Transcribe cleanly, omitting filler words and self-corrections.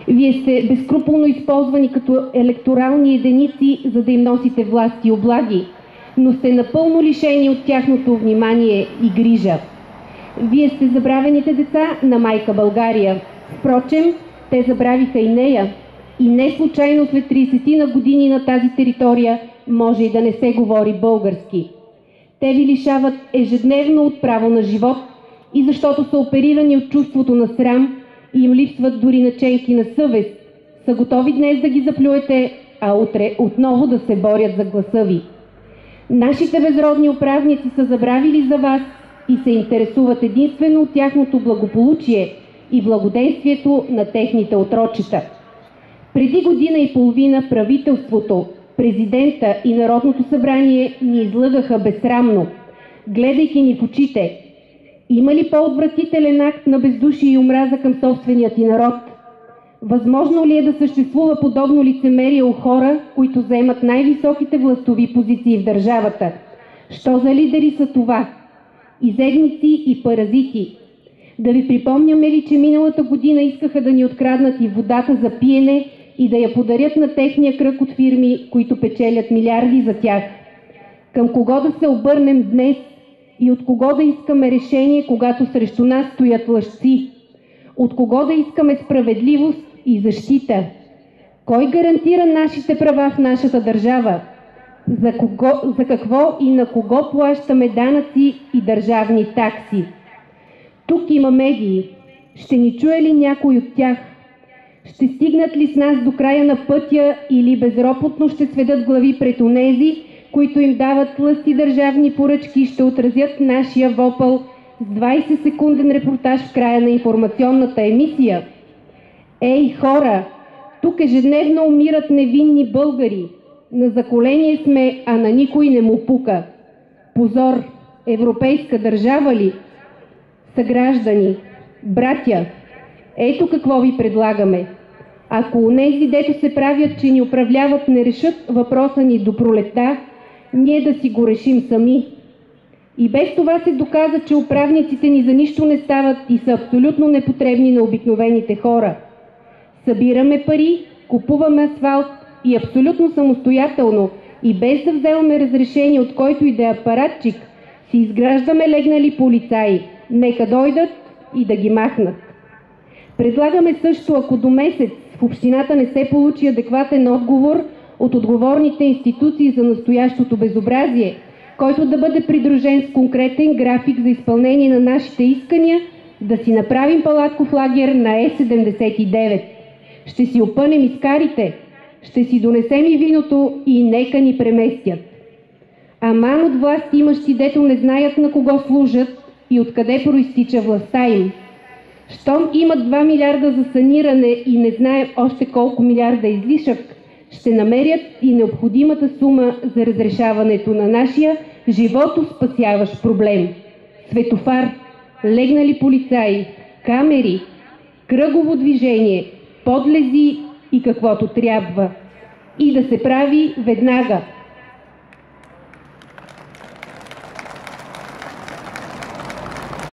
Вие сте безскрупулно използвани като електорални единици, за да им носите власт и облаги, но сте напълно лишени от тяхното внимание и грижа. Вие сте забравените деца на майка България. Впрочем, те забравиха и нея. И не случайно след 30 години на тази територия може и да не се говори български. Те ви лишават ежедневно от право на живот и защото са оперирани от чувството на срам и им липсват дори наченки на съвест, са готови днес да ги заплюете, а утре отново да се борят за гласа ви. Нашите безродни управници са забравили за вас и се интересуват единствено от тяхното благополучие и благоденствието на техните отрочета. Преди година и половина правителството, президента и Народното събрание ни излъгаха безсрамно, гледайки ни в очите. Има ли по-отвратителен акт на бездушие и омраза към собственият ти народ? Възможно ли е да съществува подобно лицемерие у хора, които заемат най-високите властови позиции в държавата? Що за лидери са това? Изедници и паразити. Да ви припомняме ли, че миналата година искаха да ни откраднат и водата за пиене и да я подарят на техния кръг от фирми, които печелят милиарди за тях? Към кого да се обърнем днес и от кого да искаме решение, когато срещу нас стоят лъжци? От кого да искаме справедливост и защита? Кой гарантира нашите права в нашата държава? За какво и на кого плащаме данъци и държавни такси? Тук има медии. Ще ни чуе ли някой от тях? Ще стигнат ли с нас до края на пътя или безропотно ще сведат глави пред онези, които им дават тлъсти държавни поръчки и ще отразят нашия вопъл с 20-секунден репортаж в края на информационната емисия? Ей, хора! Тук ежедневно умират невинни българи. На заколение сме, а на никой не му пука. Позор! Европейска държава ли? Съграждани, братя, ето какво ви предлагаме. Ако онези, дето се правят, че ни управляват, не решат въпроса ни до пролетта, ние да си го решим сами. И без това се доказа, че управниците ни за нищо не стават и са абсолютно непотребни на обикновените хора. Събираме пари, купуваме асфалт и абсолютно самостоятелно и без да вземаме разрешение от който и да е апаратчик, си изграждаме легнали полицаи. Нека дойдат и да ги махнат. Предлагаме също, ако до месец в общината не се получи адекватен отговор от отговорните институции за настоящото безобразие, който да бъде придружен с конкретен график за изпълнение на нашите искания, да си направим палатков лагер на Е79. Ще си опънем изкарите, ще си донесем и виното и нека ни преместят. Аман от власт имащи, дето не знаят на кого служат и откъде проистича властта им. Щом имат 2 милиарда за саниране и не знаят още колко милиарда излишък, ще намерят и необходимата сума за разрешаването на нашия животоспасяващ проблем. Светофар, легнали полицаи, камери, кръгово движение, подлези и каквото трябва. И да се прави веднага.